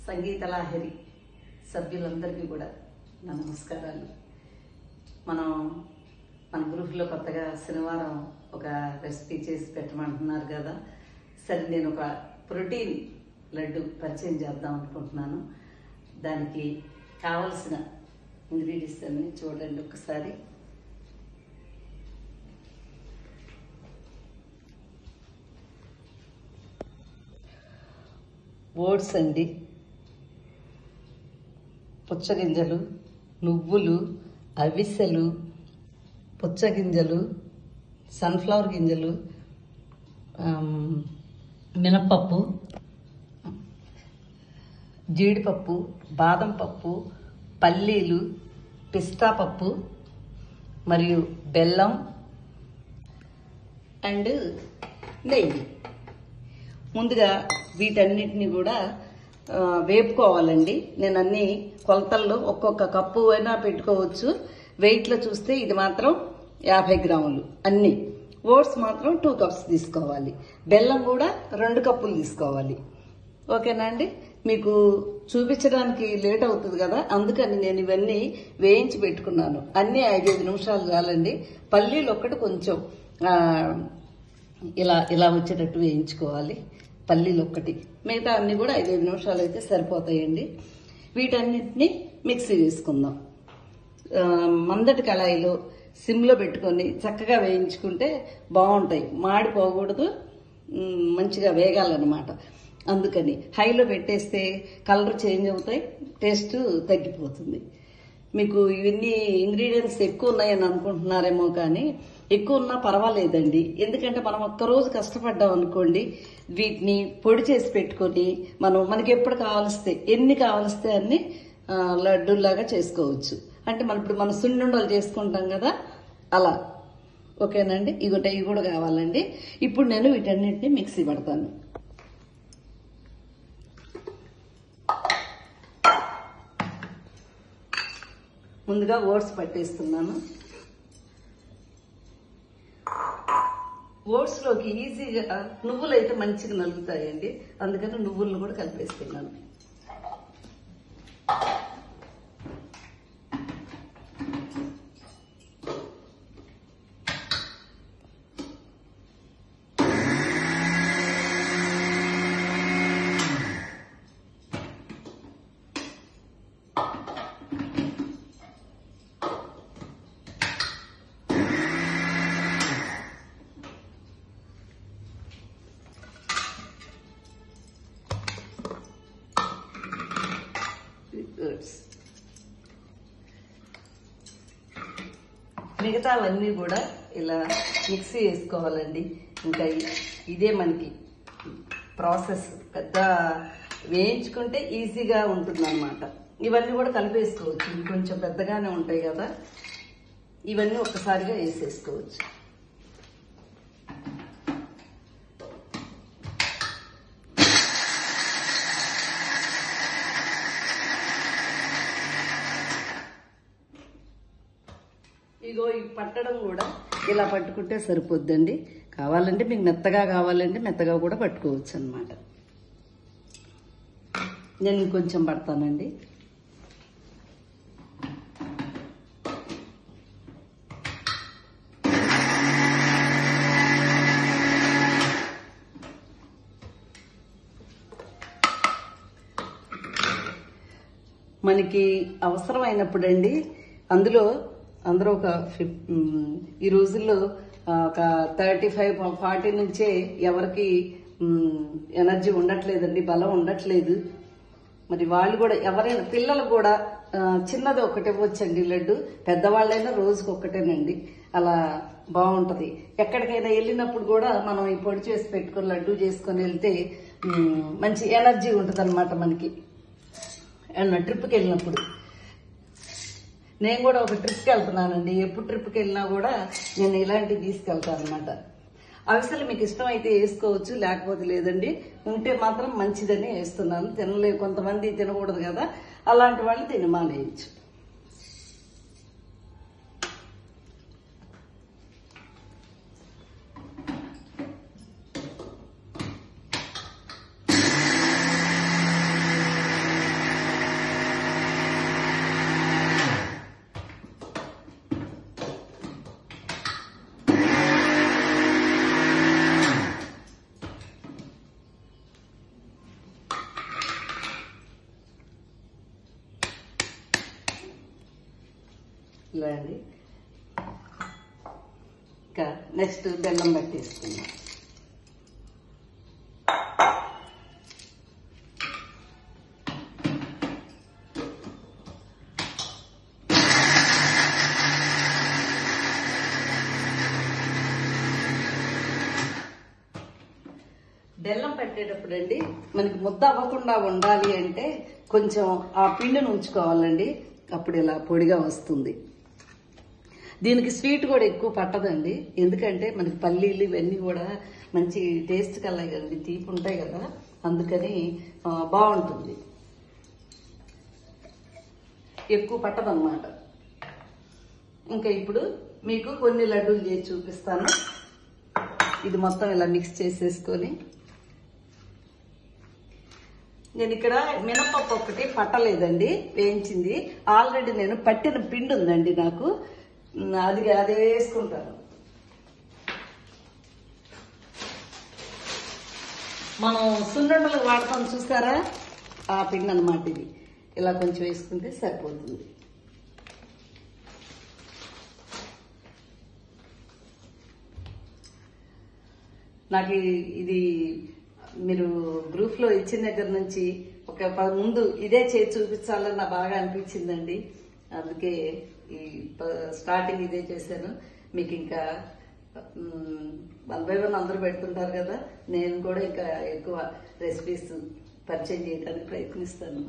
సంగీత లహరి సభ్యులందరికీ కూడా నా నమస్కారాలు. మన గ్రూప్లో కొత్తగా శనివారం ఒక రెసిపీ చేసి పెట్టమంటున్నారు కదా. సరే, నేను ఒక ప్రోటీన్ లడ్డు పరిచయం చేద్దాం అనుకుంటున్నాను. దానికి కావలసిన ఇంగ్రీడియంట్స్ అన్ని చూడండి ఒకసారి. ఓట్స్ అండి, పుచ్చగింజలు, నువ్వులు, అవిసెలు, పుచ్చగింజలు, సన్ఫ్లవర్ గింజలు, మినపప్పు, జీడిపప్పు, బాదం పప్పు, పల్లీలు, పిస్తా పప్పు మరియు బెల్లం అండ్ నెయ్యి. ముందుగా వీటన్నిటిని కూడా వేపుకోవాలండి. నేను అన్ని కొలతల్లో ఒక్కొక్క కప్పు అయినా పెట్టుకోవచ్చు. వెయిట్లో చూస్తే ఇది మాత్రం 50 గ్రాములు అన్ని. ఓట్స్ మాత్రం 2 కప్స్ తీసుకోవాలి. బెల్లం కూడా 2 కప్పులు తీసుకోవాలి. ఓకేనా అండి? మీకు చూపించడానికి లేట్ అవుతుంది కదా, అందుకని నేను ఇవన్నీ వేయించి పెట్టుకున్నాను. అన్ని 5-5 నిమిషాలు చాలండి. పల్లీలు ఒక్కటి కొంచెం ఇలా వచ్చేటట్టు వేయించుకోవాలి. పల్లీలు ఒక్కటి, మిగతా అన్ని కూడా 5-5 నిమిషాలు అయితే సరిపోతాయండి. వీటన్నిటిని మిక్సీ వేసుకుందాం. మందటి కళాయిలో సిమ్లో పెట్టుకొని చక్కగా వేయించుకుంటే బాగుంటాయి. మాడిపోకూడదు, మంచిగా వేగాలన్నమాట. అందుకని హైలో పెట్టేస్తే కలర్ చేంజ్ అవుతాయి, టేస్ట్ తగ్గిపోతుంది. మీకు ఇవన్నీ ఇంగ్రీడియంట్స్ ఎక్కువ ఉన్నాయని అనుకుంటున్నారేమో, కానీ ఎక్కువ ఉన్నా పర్వాలేదండి. ఎందుకంటే మనం ఒక్కరోజు కష్టపడ్డాం అనుకోండి, వీటిని పొడి చేసి పెట్టుకొని మనకి ఎప్పుడు కావలిస్తే, ఎన్ని కావలిస్తే అన్ని లడ్డూలాగా చేసుకోవచ్చు. అంటే ఇప్పుడు మనం సున్నుండలు చేసుకుంటాం కదా, అలా. ఓకేనండి? ఇవి కూడా కావాలండి. ఇప్పుడు నేను వీటన్నిటిని మిక్సీ పడతాను. ముందుగా ఓట్స్ పట్టేస్తున్నాను. ఓట్స్లోకి ఈజీగా నువ్వులు అయితే మంచిగా నలుగుతాయండి, అందుకని నువ్వులను కూడా కలిపేస్తున్నాను. మిగతావన్నీ కూడా ఇలా మిక్సీ వేసుకోవాలండి. ఇంకా ఇదే మనకి ప్రాసెస్. పెద్ద వేయించుకుంటే ఈజీగా ఉంటుందన్నమాట. ఇవన్నీ కూడా కలిపేసుకోవచ్చు. ఇవి కొంచెం పెద్దగానే ఉంటాయి కదా, ఇవన్నీ ఒక్కసారిగా వేసేసుకోవచ్చు. ఇగో ఈ పట్టడం కూడా ఇలా పట్టుకుంటే సరిపోద్దండి. కావాలంటే మీకు మెత్తగా కావాలంటే మెత్తగా కూడా పట్టుకోవచ్చు అన్నమాట. నేను ఇంకొంచెం పడతానండి. మనకి అవసరమైనప్పుడు అండి అందులో ఒక ఈ రోజుల్లో ఒక 35-40 నుంచే ఎవరికి ఎనర్జీ ఉండట్లేదండి, బలం ఉండట్లేదు. మరి వాళ్ళు కూడా ఎవరైనా పిల్లలు కూడా చిన్నది ఒకటి ఇవ్వచ్చండి లడ్డు. పెద్దవాళ్ళైనా రోజుకి ఒక్కటేనండి. అలా బాగుంటది. ఎక్కడికైనా వెళ్ళినప్పుడు కూడా మనం ఈ పొడి చేసి పెట్టుకొని లడ్డు చేసుకొని వెళ్తే మంచి ఎనర్జీ ఉంటుంది అనమాట మనకి. ట్రిప్కి వెళ్ళినప్పుడు నేను కూడా ఒక ట్రిప్కి వెళ్తున్నానండి. ఎప్పుడు ట్రిప్కి వెళ్ళినా కూడా నేను ఇలాంటివి తీసుకెళ్తాను అనమాట. అవిసెలు మీకు ఇష్టమైతే వేసుకోవచ్చు, లేకపోతే లేదండి. ఉంటే మాత్రం మంచిదని వేస్తున్నాను. కొంతమంది తినకూడదు కదా, అలాంటి వాళ్ళు తిని మానేయచ్చు. ఇలా అండి. ఇంకా నెక్స్ట్ బెల్లం పట్టేసుకుందాం. బెల్లం పెట్టేటప్పుడు అండి మనకి ముద్ద అవ్వకుండా ఉండాలి అంటే కొంచెం ఆ పిండిని ఉంచుకోవాలండి, అప్పుడు ఇలా పొడిగా వస్తుంది. దీనికి స్వీట్ కూడా ఎక్కువ పట్టదండి, ఎందుకంటే మనకి పల్లీలు ఇవన్నీ కూడా మంచి టేస్ట్ కల్లా కదండి, తీపి ఉంటాయి కదా, అందుకని బాగుంటుంది, ఎక్కువ పట్టదన్నమాట. ఇంకా ఇప్పుడు మీకు కొన్ని లడ్డూలు చేసి చూపిస్తాను. ఇది మొత్తం ఇలా మిక్స్ చేసేసుకొని, నేను ఇక్కడ మినపప్పు ఒకటి పట్టలేదండి, వేయించింది. ఆల్రెడీ నేను పట్టిన పిండి ఉందండి నాకు, అదే వేసుకుంటాను. మనం సున్నుండలకు వాడతాం చూసారా, ఆ పిండి అన్నమాట ఇది. ఇలా కొంచెం వేసుకుంటే సరిపోతుంది. నాకు ఇది మీరు గ్రూప్ లో ఇచ్చిన దగ్గర నుంచి ఒక ముందు ఇదే చేసి చూపించాలని నాకు బాగా అనిపించిందండి, అందుకే ఈ స్టార్టింగ్ ఇదే చేశాను. మీకు ఇంకా 1 by 1 అందరూ పెడుతుంటారు కదా, నేను కూడా ఇంకా ఎక్కువ రెసిపీస్ పరిచయం చేయడానికి ప్రయత్నిస్తాను.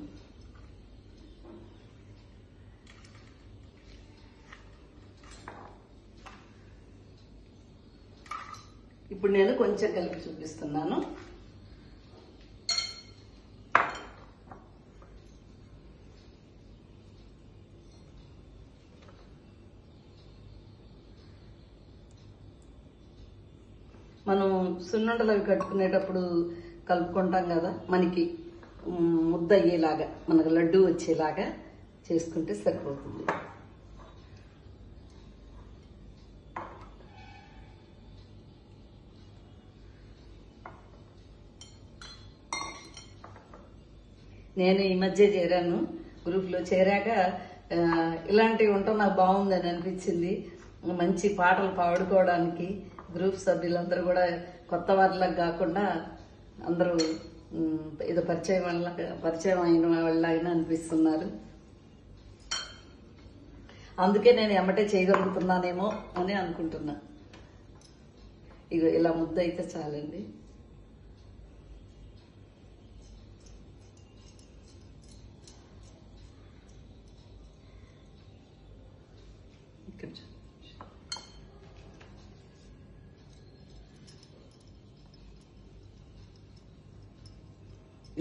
ఇప్పుడు నేను కొంచెం కలిపి చూపిస్తున్నాను. మనం సున్నుండలు అవి కట్టుకునేటప్పుడు కలుపుకుంటాం కదా, మనకి ముద్ద అయ్యేలాగా, మనకు లడ్డు వచ్చేలాగా చేసుకుంటే సరిపోతుంది. నేను ఈ మధ్య చేరాను, గ్రూప్లో చేరాక ఇలాంటివి ఉండటం నాకు బాగుందని అనిపించింది. మంచి పాటలు పాడుకోవడానికి గ్రూప్ సభ్యులందరూ కూడా కొత్త వారిలా కాకుండా అందరూ ఏదో పరిచయం అయిన వాళ్ళైనా అనిపిస్తున్నారు. అందుకే నేను ఎమ్మటే చేయగలుగుతున్నానేమో అని అనుకుంటున్నా. ఇగో ఇలా ముద్ద అయితే చాలండి.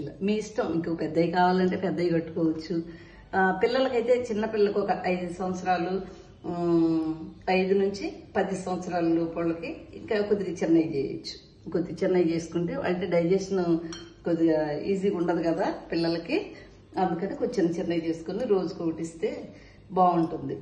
ఇలా మీ ఇష్టం, ఇంకో పెద్దవి కావాలంటే పెద్దవి కట్టుకోవచ్చు. పిల్లలకైతే చిన్న పిల్లలకు ఒక 5 సంవత్సరాలు 5 నుంచి 10 సంవత్సరాల లోపలకి ఇంకా కొద్దిగా చిన్నవి చేయొచ్చు. కొద్దిగా చిన్నవి చేసుకుంటే అంటే డైజెషన్ కొద్దిగా ఈజీగా ఉండదు కదా పిల్లలకి, అందుకని కొంచెం చిన్నవి చేసుకుని రోజుకు ఒకటి ఇస్తే బాగుంటుంది.